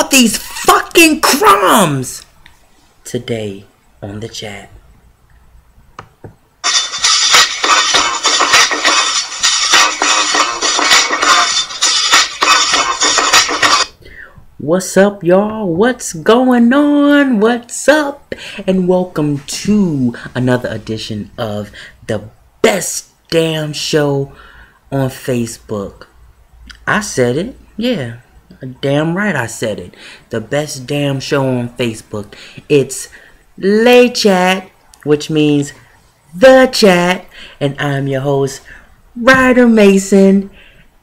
about these fucking crumbs today on the chat. What's up, y'all? What's going on? What's up? And welcome to another edition of the best damn show on Facebook. I said it. Yeah, damn right I said it. The best damn show on Facebook. It's Lay Chat, which means the chat. And I'm your host, Ryder Mason.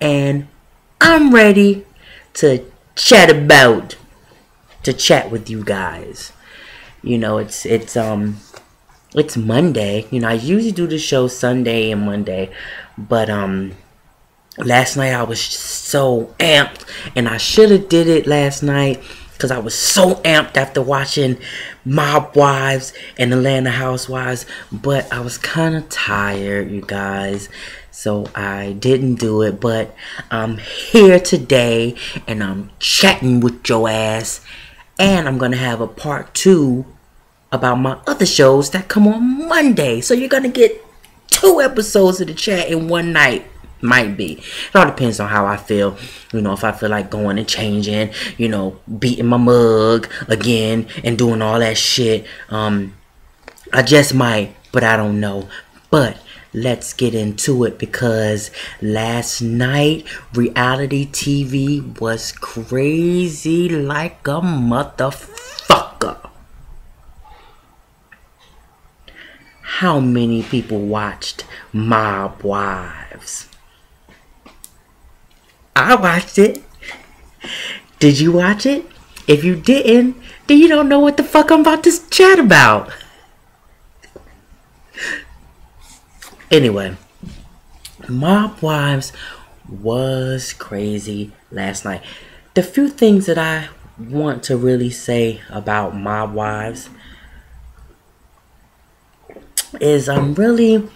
And I'm ready to chat with you guys. You know, it's Monday. You know, I usually do the show Sunday and Monday, but last night I was so amped, and I should have did it last night because I was so amped after watching Mobwives and Atlanta Housewives, but I was kind of tired, you guys. So I didn't do it, but I'm here today and I'm chatting with your ass. And I'm going to have a part 2 about my other shows that come on Monday. So you're going to get 2 episodes of the chat in one night. Might be. It all depends on how I feel. You know, if I feel like going and changing, you know, beating my mug again and doing all that shit. I just might, but I don't know. But let's get into it, because last night reality TV was crazy like a motherfucker. How many people watched Mobwives? I watched it. Did you watch it? If you didn't, then you don't know what the fuck I'm about to chat about. Anyway, Mobwives was crazy last night. The few things that I want to really say about Mobwives is I'm really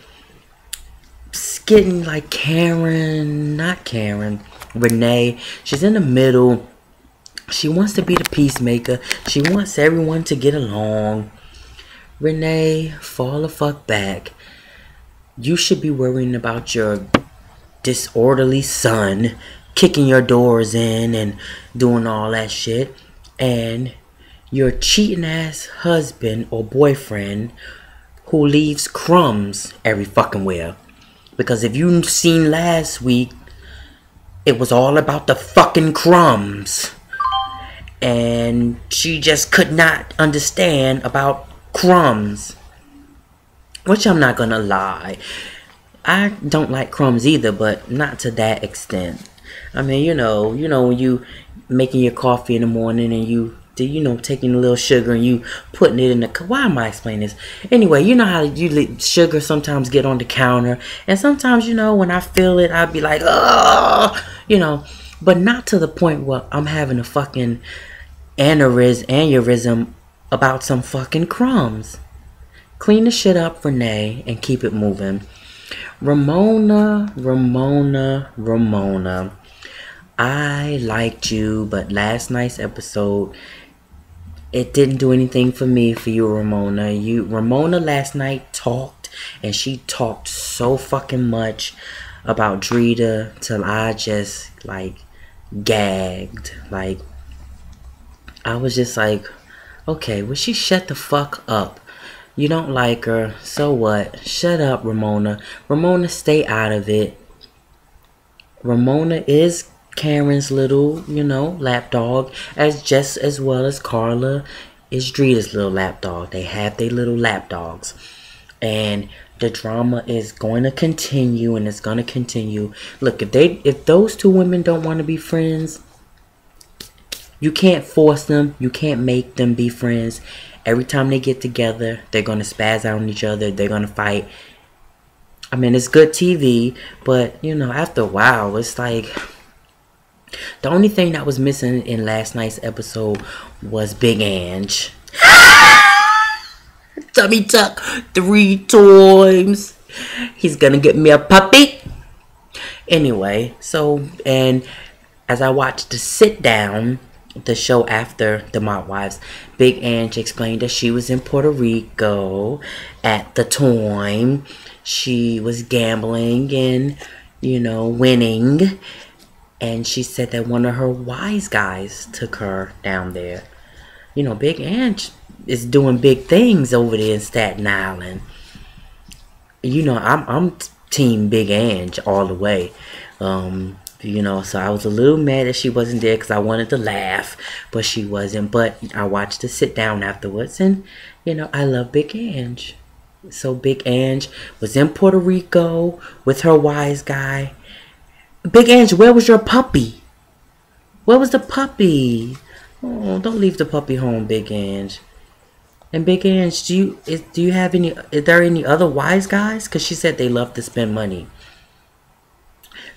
getting like Renee. She's in the middle. She wants to be the peacemaker. She wants everyone to get along. Renee, fall the fuck back. You should be worrying about your disorderly son kicking your doors in and doing all that shit, and your cheating ass husband or boyfriend who leaves crumbs every fucking where. Because if you seen last week, it was all about the fucking crumbs, and she just could not understand about crumbs. Which I'm not gonna lie, I don't like crumbs either, but not to that extent. I mean, you know, when you making your coffee in the morning and you taking a little sugar and you putting it in the, why am I explaining this? Anyway, you know how sugar sometimes get on the counter, and sometimes, you know, when I feel it, I'd be like, oh, you know, but not to the point where I'm having a fucking aneurysm about some fucking crumbs. Clean the shit up, Renee, and keep it moving. Ramona. I liked you, but last night's episode, it didn't do anything for me, for you, Ramona. Ramona last night talked, and she talked so fucking much about Drita till I just, like, gagged. Like, I was just like, okay, will she shut the fuck up? You don't like her, so what? Shut up, Ramona. Ramona, stay out of it. Ramona is Karen's little, you know, lapdog, just as well as Carla is Drita's little lapdog. They have their little lapdogs. And the drama is going to continue, and it's going to continue. Look, if those two women don't want to be friends, you can't force them. You can't make them be friends. Every time they get together, they're going to spaz out on each other. They're going to fight. I mean, it's good TV, but, you know, after a while, it's like, the only thing that was missing in last night's episode was Big Ange. Tummy tuck 3 times. He's going to get me a puppy. Anyway, so, and as I watched the sit down the show after the Mobwives, Big Ange explained that she was in Puerto Rico at the time. She was gambling and, you know, winning. And she said that one of her wise guys took her down there. You know, Big Ange is doing big things over there in Staten Island. You know, I'm team Big Ange all the way. You know, so I was a little mad that she wasn't there because I wanted to laugh, but she wasn't. But I watched her sit down afterwards, and, you know, I love Big Ange. So Big Ange was in Puerto Rico with her wise guy. Big Ange, where was your puppy? Where was the puppy? Oh, don't leave the puppy home, Big Ange. And Big Ange, do you have any? Is there any other wise guys? Because she said they love to spend money.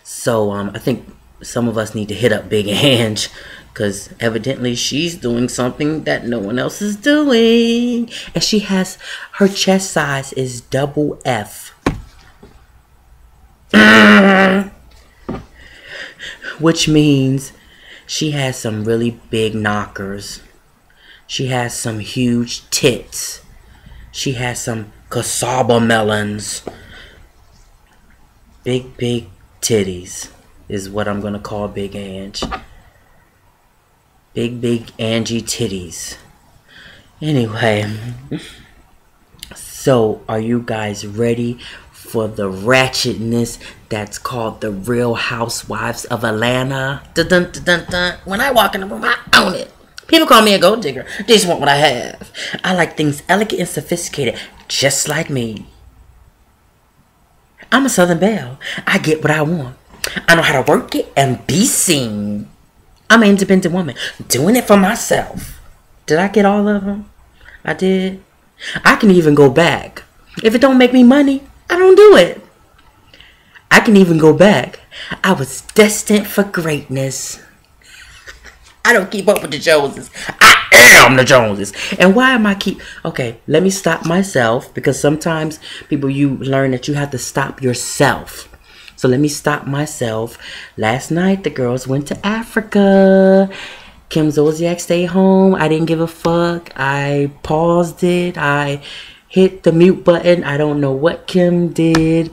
So I think some of us need to hit up Big Ange, because evidently she's doing something that no one else is doing. And she has, her chest size is double F. Which means she has some really big knockers. She has some huge tits. She has some cassava melons. Big titties is what I'm gonna call Big Ange. Big Angie titties. Anyway, so are you guys ready for the ratchetness that's called the Real Housewives of Atlanta? Dun, dun, dun, dun, dun. When I walk in the room, I own it. People call me a gold digger. They just want what I have. I like things elegant and sophisticated, just like me. I'm a Southern Belle. I get what I want. I know how to work it and be seen. I'm an independent woman, doing it for myself. Did I get all of them? I did. I can even go back. If it don't make me money, I don't do it. I can even go back. I was destined for greatness. I don't keep up with the Joneses. I am the Joneses. And why am I okay, let me stop myself, because sometimes people, you learn that you have to stop yourself. So let me stop myself. Last night, the girls went to Africa. Kim Zolciak stayed home. I didn't give a fuck. I paused it. I hit the mute button. I don't know what Kim did.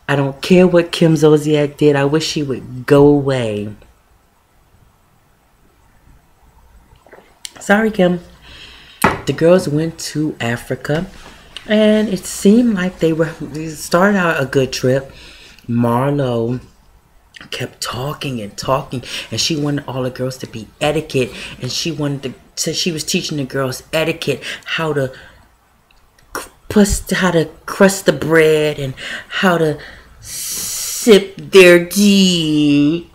I don't care what Kim Zolciak did. I wish she would go away. Sorry, Kim. The girls went to Africa, and it seemed like they started out a good trip. Marlo kept talking and talking, and she wanted all the girls to be etiquette, and she wanted to. She was teaching the girls etiquette, how to crust the bread and how to sip their tea.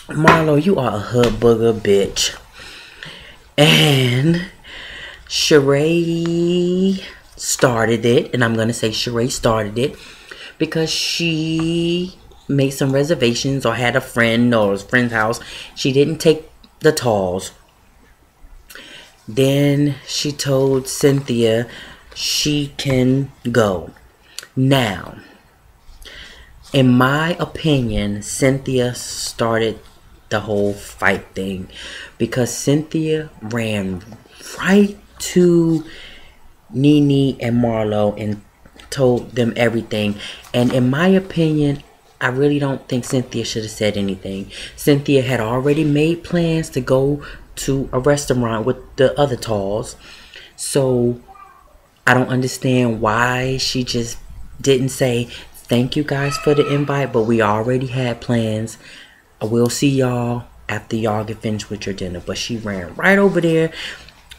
Marlo, you are a hood booger bitch. And Sheree started it, and I'm going to say Sheree started it because she made some reservations or had a friend or a friend's house. She didn't take the talls. Then she told Cynthia she can go. Now, in my opinion, Cynthia started the whole fight thing, because Cynthia ran right to Nene and Marlo and told them everything. And in my opinion, I really don't think Cynthia should have said anything. Cynthia had already made plans to go to a restaurant with the other talls, so I don't understand why she just didn't say thank you guys for the invite, but we already had plans. We'll see y'all after y'all get finished with your dinner. But she ran right over there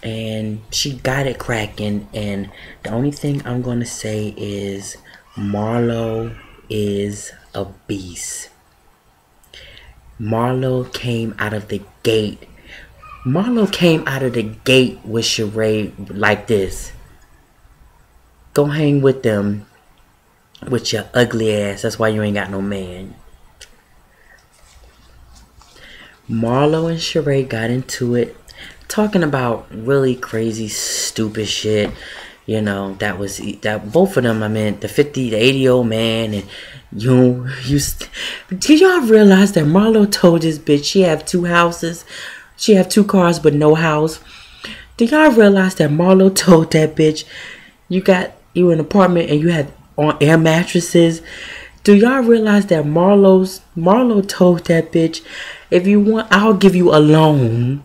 and she got it cracking. And the only thing I'm going to say is Marlo is a beast. Marlo came out of the gate. Marlo came out of the gate with Sheree like this. Go hang with them with your ugly ass. That's why you ain't got no man. Marlo and Sheree got into it, talking about really crazy, stupid shit. You know, that was that both of them. I mean, the 50, the 80-year-old man, and did y'all realize that Marlo told this bitch she have 2 houses, she have 2 cars but no house? Do y'all realize that Marlo told that bitch you an apartment and you had on air mattresses? Do y'all realize that Marlo told that bitch, if you want, I'll give you a loan.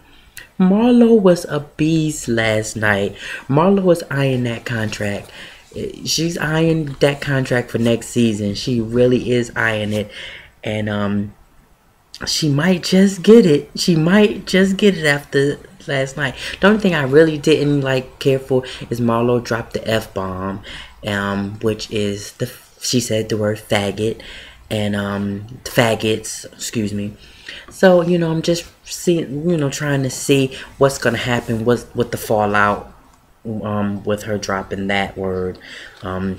Marlo was a beast last night. Marlo was eyeing that contract. She's eyeing that contract for next season. She really is eyeing it. And she might just get it. She might just get it after last night. The only thing I really didn't care for is Marlo dropped the F-bomb, which is she said the word faggot and faggots, excuse me. So, I'm just trying to see what's gonna happen with the fallout with her dropping that word. Andy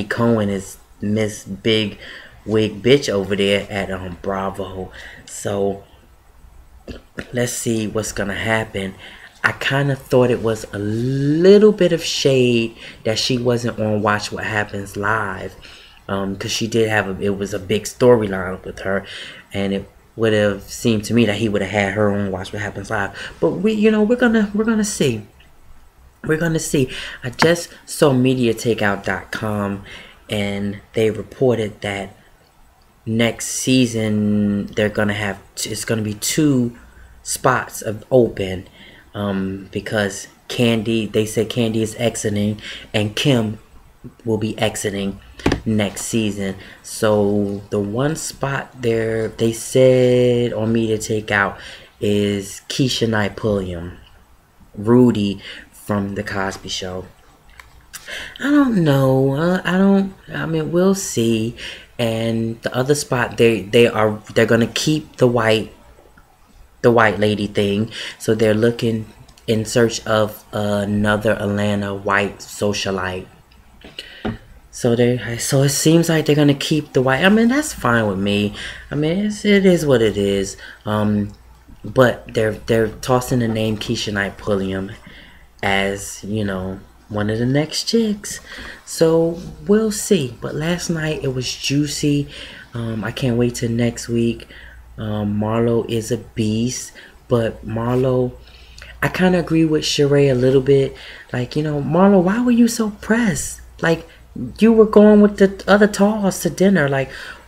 Cohen is Miss Big Wig Bitch over there at Bravo. So let's see what's gonna happen. I kind of thought it was a little bit of shade that she wasn't on Watch What Happens Live, because she did it was a big storyline with her, and it would have seemed to me that he would have had her on Watch What Happens Live. But we're gonna see. We're gonna see. I just saw MediaTakeout.com, and they reported that next season it's gonna be 2 spots of open, because they said Candy is exiting and Kim will be exiting next season. So the one spot there they said on Media Takeout is Keisha Knight Pulliam, Rudy from the Cosby Show. I don't know. I mean, we'll see. And the other spot, they're gonna keep the white lady thing. So they're looking in search of another Atlanta white socialite. So it seems like they're gonna keep the white. I mean, that's fine with me. I mean, it is what it is. But they're tossing the name Keisha Knight Pulliam as one of the next chicks. So we'll see. But last night it was juicy. I can't wait till next week. Marlo is a beast, but Marlo, I kind of agree with Sheree a little bit. Marlo, why were you so pressed? You were going with the other talls to dinner.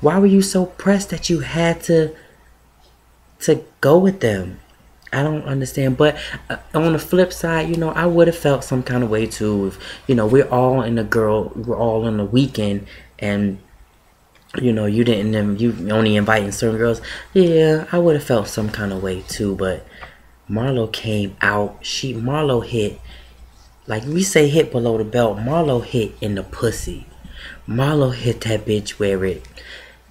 Why were you so pressed that you had to go with them? I don't understand. But on the flip side, I would have felt some kind of way too if, we're all on the weekend, and you only inviting certain girls. Yeah, I would have felt some kind of way too. But Marlo came out. Marlo hit, we say hit below the belt. Marlo hit in the pussy. Marlo hit that bitch where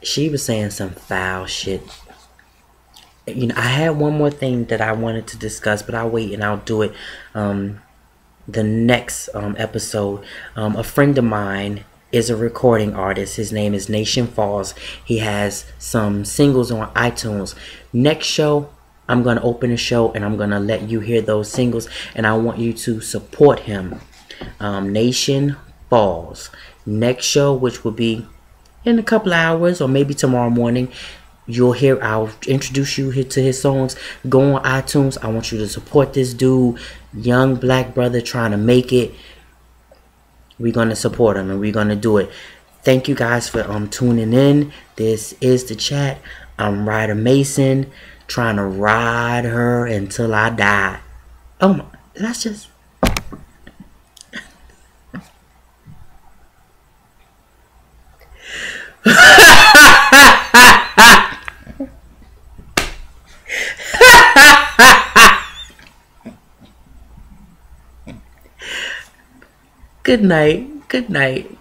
she was saying some foul shit. I had one more thing that I wanted to discuss, but I'll wait and I'll do it the next episode. A friend of mine is a recording artist. His name is Nation Falls. He has some singles on iTunes. Next show, I'm going to open a show and I'm going to let you hear those singles, and I want you to support him. Nation Falls. Next show, which will be in a couple hours or maybe tomorrow morning, I'll introduce you to his songs. Go on iTunes. I want you to support this dude, young black brother trying to make it. We're going to support him and we're going to do it. Thank you guys for tuning in. This is The Chat. I'm Ryder Mason, trying to ride her until I die. Oh my, that's just... Good night. Good night.